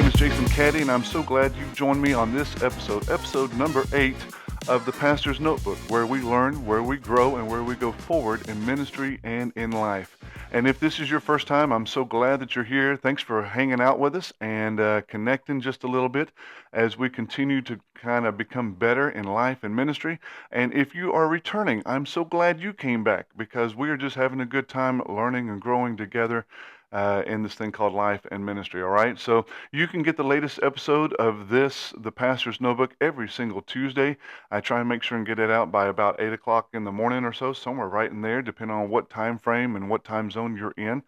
name is Jason Caddy, and I'm so glad you've joined me on this episode number 8 of the Pastor's Notebook, where we learn, where we grow, and where we go forward in ministry and in life. And if this is your first time, I'm so glad that you're here. Thanks for hanging out with us and connecting just a little bit as we continue to kind of become better in life and ministry. And if you are returning, I'm so glad you came back because we are just having a good time learning and growing together in this thing called life and ministry. All right. So you can get the latest episode of this, the Pastor's Notebook, every single Tuesday. I try and make sure and get it out by about 8 o'clock in the morning or so, somewhere right in there, depending on what time frame and what time zone you're in.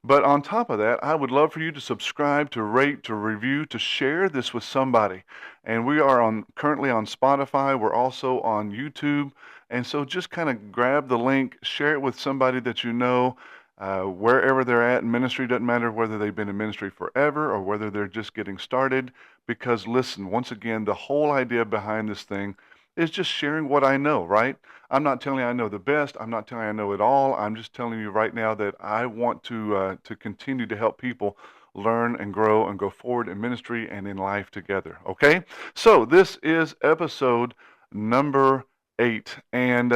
But on top of that, I would love for you to subscribe, to rate, to review, to share this with somebody. And we are currently on Spotify. We're also on YouTube. And so just kind of grab the link, share it with somebody that you know, wherever they're at in ministry. Doesn't matter whether they've been in ministry forever or whether they're just getting started. Because listen, once again, the whole idea behind this thing is just sharing what I know, right? I'm not telling you I know the best. I'm not telling you I know it all. I'm just telling you right now that I want to continue to help people learn and grow and go forward in ministry and in life together. Okay? So this is episode number 8. And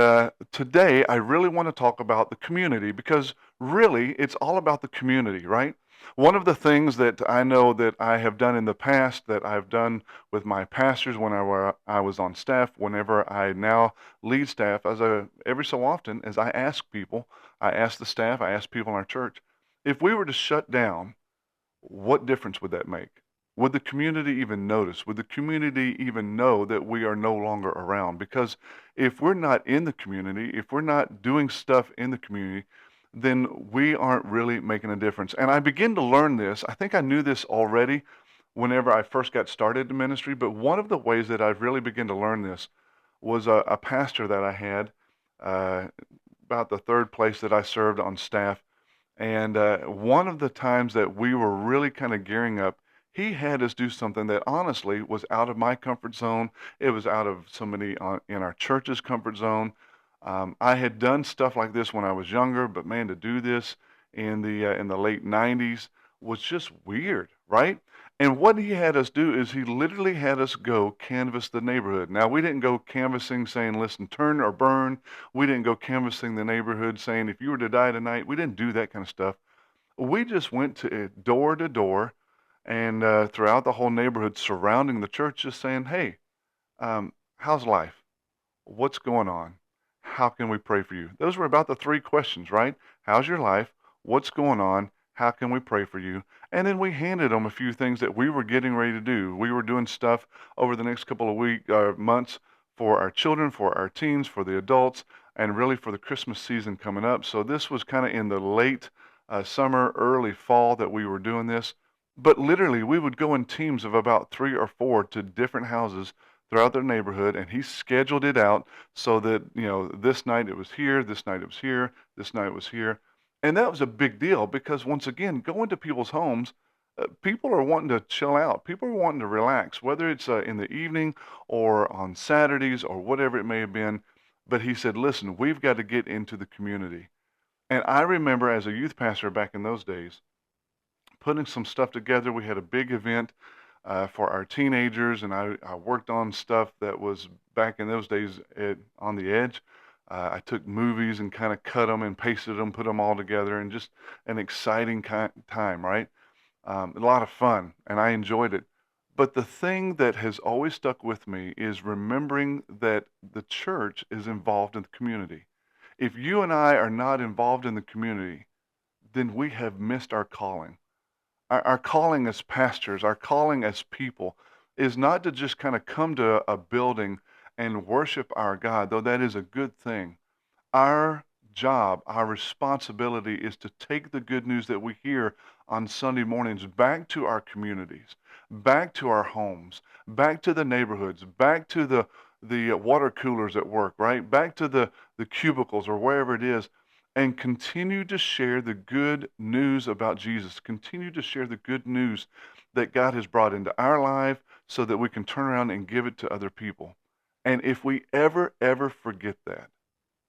today I really want to talk about the community because really it's all about the community, right? One of the things that I know that I have done in the past, that I've done with my pastors when I was on staff, whenever I now lead staff, every so often, as I ask people, I ask the staff, I ask people in our church, if we were to shut down, what difference would that make? Would the community even notice? Would the community even know that we are no longer around? Because if we're not in the community, if we're not doing stuff in the community, then we aren't really making a difference. And I begin to learn this. I think I knew this already whenever I first got started in ministry, but one of the ways that I've really begun to learn this was a pastor that I had, uh, about the third place that I served on staff. And one of the times that we were really kind of gearing up, he had us do something that honestly was out of my comfort zone. It was out of somebody in our church's comfort zone. I had done stuff like this when I was younger, but man, to do this in the late '90s was just weird, right? And what he had us do is he literally had us go canvass the neighborhood. Now, we didn't go canvassing saying, listen, turn or burn. We didn't go canvassing the neighborhood saying, if you were to die tonight, we didn't do that kind of stuff. We just went to door and throughout the whole neighborhood surrounding the church, just saying, hey, how's life? What's going on? How can we pray for you? Those were about the 3 questions, right? How's your life? What's going on? How can we pray for you? And then we handed them a few things that we were getting ready to do. We were doing stuff over the next couple of months for our children, for our teens, for the adults, and really for the Christmas season coming up. So this was kind of in the late summer, early fall that we were doing this. But literally, we would go in teams of about 3 or 4 to different houses throughout their neighborhood, and he scheduled it out so that, this night it was here, this night it was here, this night it was here. And that was a big deal because once again, going to people's homes, people are wanting to chill out. People are wanting to relax, whether it's in the evening or on Saturdays or whatever it may have been. But he said, listen, we've got to get into the community. And I remember as a youth pastor back in those days, putting some stuff together. We had a big event for our teenagers, and I worked on stuff that was back in those days on the edge. I took movies and kind of cut them and pasted them, put them all together, and just an exciting time, right? A lot of fun, and I enjoyed it. But the thing that has always stuck with me is remembering that the church is involved in the community. If you and I are not involved in the community, then we have missed our calling. Our calling as pastors, our calling as people, is not to just kind of come to a building and worship our God, though that is a good thing. Our job, our responsibility is to take the good news that we hear on Sunday mornings back to our communities, back to our homes, back to the neighborhoods, back to the water coolers at work, right? Back to the cubicles or wherever it is, and continue to share the good news about Jesus. Continue to share the good news that God has brought into our life so that we can turn around and give it to other people. And if we ever forget that,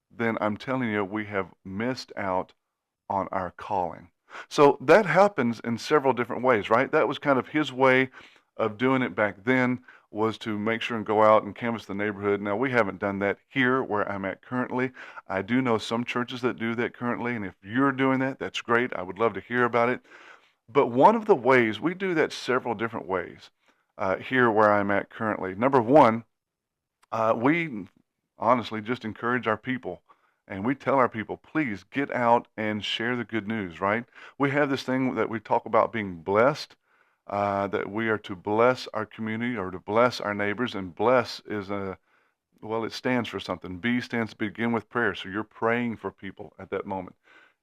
then I'm telling you, we have missed out on our calling. So that happens in several different ways, right? That was kind of his way of doing it back then, was to make sure and go out and canvass the neighborhood. Now, we haven't done that here where I'm at currently. I do know some churches that do that currently, and if you're doing that, that's great. I would love to hear about it. But one of the ways we do that several different ways here where I'm at currently. Number one, we honestly just encourage our people, and we tell our people, please get out and share the good news, right? We have this thing that we talk about being blessed, that we are to bless our community or to bless our neighbors, and bless is a, well, it stands for something. B stands to begin with prayer, so you're praying for people at that moment.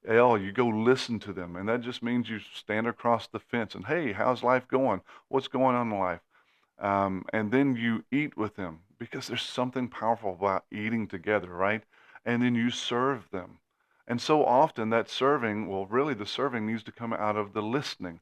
L, you go listen to them, and that just means you stand across the fence and, hey, how's life going? What's going on in life? And then you eat with them because there's something powerful about eating together, right? And then you serve them. And so often that serving, well, really the serving needs to come out of the listening.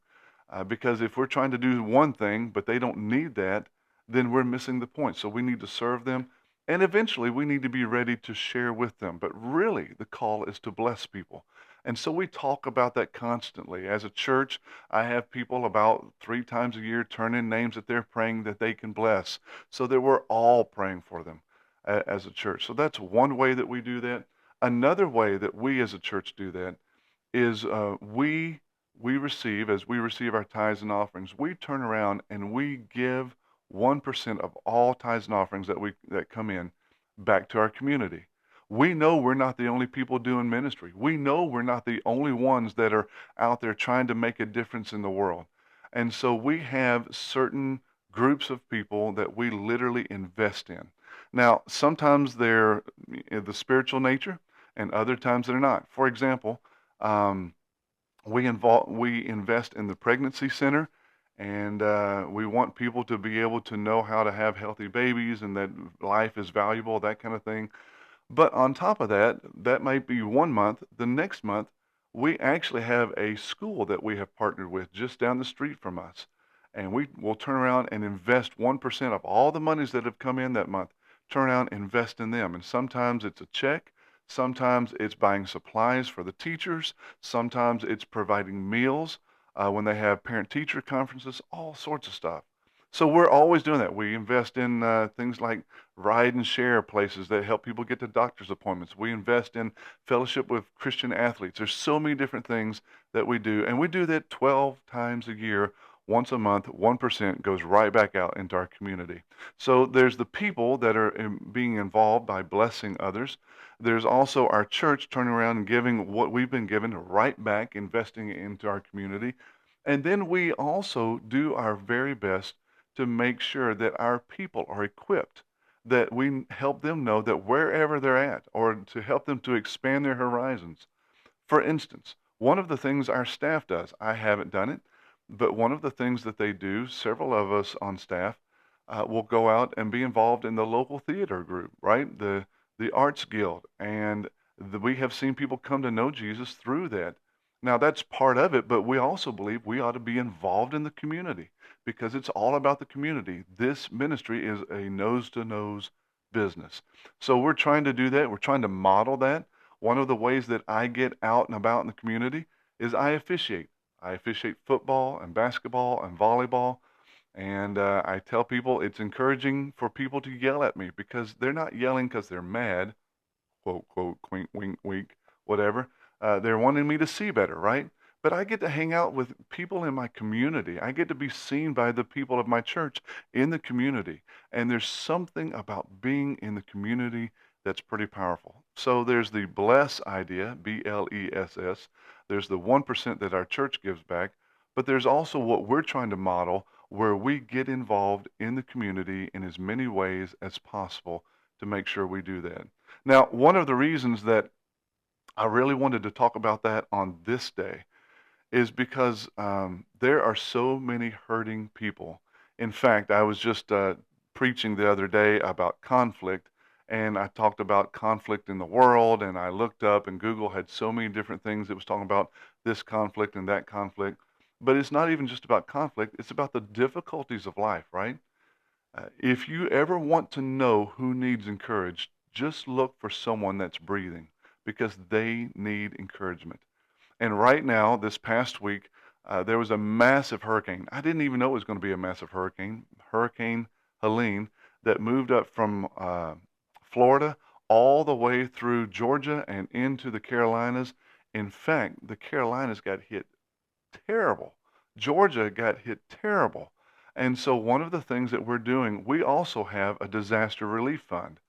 Because if we're trying to do one thing, but they don't need that, then we're missing the point. So we need to serve them. And eventually we need to be ready to share with them. But really, the call is to bless people. And so we talk about that constantly. As a church, I have people about 3 times a year turn in names that they're praying that they can bless, so that we're all praying for them as a church. So that's one way that we do that. Another way that we as a church do that is we receive, as we receive our tithes and offerings, we turn around and we give 1% of all tithes and offerings that come in back to our community. We know we're not the only people doing ministry. We know we're not the only ones that are out there trying to make a difference in the world. And so we have certain groups of people that we literally invest in. Now, sometimes they're the spiritual nature, and other times they're not. For example, um, we invest in the pregnancy center, and we want people to be able to know how to have healthy babies and that life is valuable, that kind of thing. But on top of that, that might be one month. The next month, we actually have a school that we have partnered with just down the street from us. And we will turn around and invest 1% of all the monies that have come in that month, turn around and invest in them. And sometimes it's a check. Sometimes it's buying supplies for the teachers. Sometimes it's providing meals when they have parent-teacher conferences, all sorts of stuff. So we're always doing that. We invest in things like ride and share places that help people get to doctor's appointments. We invest in fellowship with Christian athletes. There's so many different things that we do, and we do that 12 times a year. Once a month, 1% goes right back out into our community. So there's the people that are being involved by blessing others. There's also our church turning around and giving what we've been given right back, investing into our community. And then we also do our very best to make sure that our people are equipped, that we help them know that wherever they're at, or to help them to expand their horizons. For instance, one of the things our staff does, I haven't done it, but one of the things that they do, several of us on staff will go out and be involved in the local theater group, right? The Arts Guild, and we have seen people come to know Jesus through that. Now that's part of it, but we also believe we ought to be involved in the community because it's all about the community. This ministry is a nose to nose business. So we're trying to do that. We're trying to model that. One of the ways that I get out and about in the community is I officiate. I officiate football and basketball and volleyball. And I tell people it's encouraging for people to yell at me because they're not yelling because they're mad, quote, quote, wink, wink, wink, whatever. They're wanting me to see better, right? But I get to hang out with people in my community. I get to be seen by the people of my church in the community. And there's something about being in the community that's pretty powerful. So there's the bless idea, BLESS. There's the 1% that our church gives back. But there's also what we're trying to model where we get involved in the community in as many ways as possible to make sure we do that. Now, one of the reasons that I really wanted to talk about that on this day is because there are so many hurting people. In fact, I was just preaching the other day about conflict, and I talked about conflict in the world, and I looked up, and Google had so many different things. It was talking about this conflict and that conflict. But it's not even just about conflict, it's about the difficulties of life, right? If you ever want to know who needs encouraged, just look for someone that's breathing because they need encouragement. And right now, this past week, there was a massive hurricane. I didn't even know it was going to be a massive hurricane, Hurricane Helene, that moved up from Florida all the way through Georgia and into the Carolinas. In fact, the Carolinas got hit terrible. Georgia got hit terrible. And so one of the things that we're doing, we also have a disaster relief fund.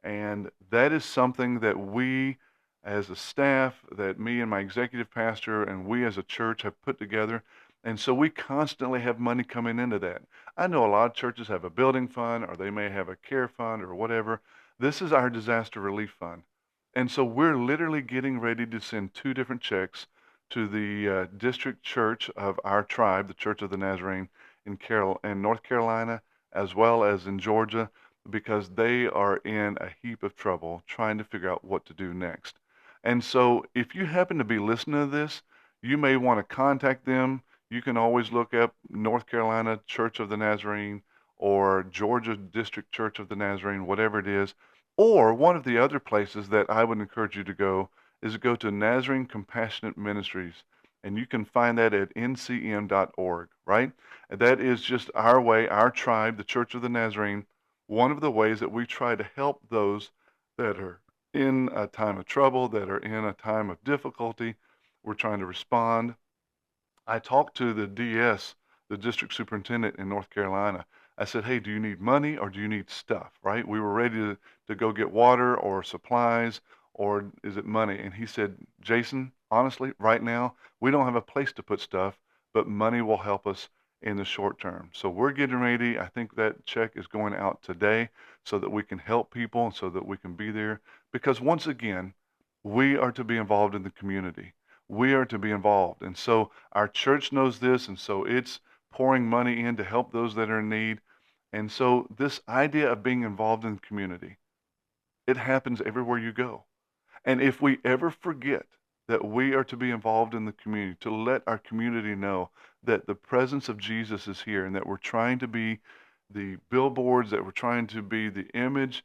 And that is something that we as a staff, that me and my executive pastor and we as a church have put together. And so we constantly have money coming into that. I know a lot of churches have a building fund or they may have a care fund or whatever. This is our disaster relief fund. And so we're literally getting ready to send two different checks to the district church of our tribe, the Church of the Nazarene in North Carolina, as well as in Georgia, because they are in a heap of trouble trying to figure out what to do next. And so if you happen to be listening to this, you may want to contact them. You can always look up North Carolina Church of the Nazarene or Georgia District Church of the Nazarene, whatever it is. Or one of the other places that I would encourage you to go is to go to Nazarene Compassionate Ministries. And you can find that at ncm.org, right? And that is just our way, our tribe, the Church of the Nazarene, one of the ways that we try to help those that are in a time of trouble, that are in a time of difficulty. We're trying to respond. I talked to the DS, the district superintendent in North Carolina. I said, hey, do you need money or do you need stuff, right? We were ready to go get water or supplies, or is it money? And he said, Jason, honestly, right now, we don't have a place to put stuff, but money will help us in the short term. So we're getting ready. I think that check is going out today so that we can help people and so that we can be there. Because once again, we are to be involved in the community. We are to be involved. And so our church knows this, and so it's pouring money in to help those that are in need. And so this idea of being involved in the community, it happens everywhere you go. And if we ever forget that we are to be involved in the community, to let our community know that the presence of Jesus is here and that we're trying to be the billboards, that we're trying to be the image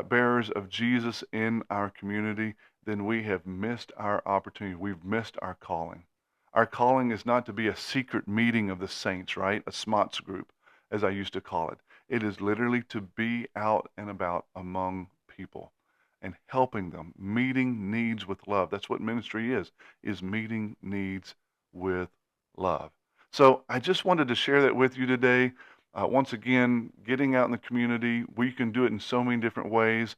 bearers of Jesus in our community, then we have missed our opportunity. We've missed our calling. Our calling is not to be a secret meeting of the saints, right? A SMOTS group, as I used to call it. It is literally to be out and about among people and helping them, meeting needs with love. That's what ministry is meeting needs with love. So I just wanted to share that with you today. Once again, getting out in the community, we can do it in so many different ways.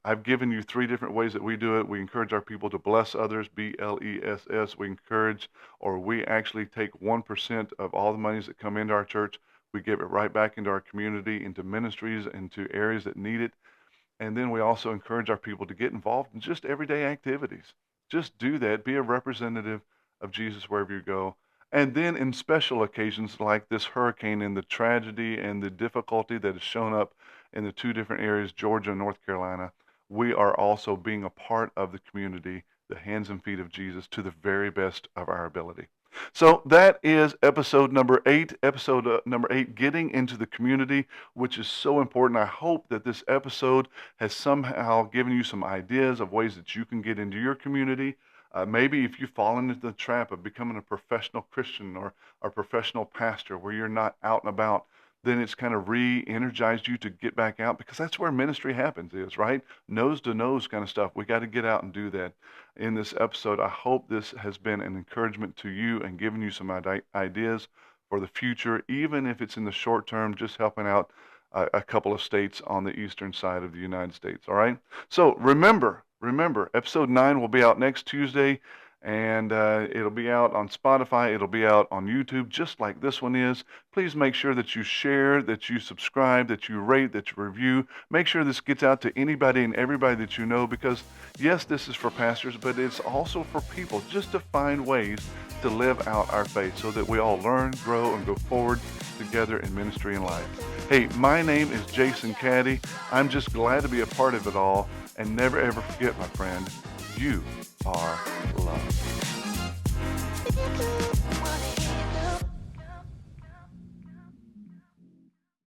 I've given you 3 different ways that we do it. We encourage our people to bless others, BLESS. We encourage, or we actually take 1% of all the monies that come into our church. We give it right back into our community, into ministries, into areas that need it. And then we also encourage our people to get involved in just everyday activities. Just do that. Be a representative of Jesus wherever you go. And then in special occasions like this hurricane and the tragedy and the difficulty that has shown up in the 2 different areas, Georgia and North Carolina, we are also being a part of the community, the hands and feet of Jesus, to the very best of our ability. So that is episode number 8, getting into the community, which is so important. I hope that this episode has somehow given you some ideas of ways that you can get into your community. Maybe if you've fallen into the trap of becoming a professional Christian or a professional pastor where you're not out and about, then it's kind of re-energized you to get back out, because that's where ministry happens, is right? Nose to nose kind of stuff. We got to get out and do that. In this episode, I hope this has been an encouragement to you and given you some ideas for the future, even if it's in the short term, just helping out a couple of states on the eastern side of the United States. All right. So remember, episode 9 will be out next Tuesday, and it'll be out on Spotify. It'll be out on YouTube, just like this one is. Please make sure that you share, that you subscribe, that you rate, that you review. Make sure this gets out to anybody and everybody that you know, because yes, this is for pastors, but it's also for people, just to find ways to live out our faith so that we all learn, grow, and go forward together in ministry and life. Hey, my name is Jason Caddy. I'm just glad to be a part of it all. And never ever forget, my friend, you are loved.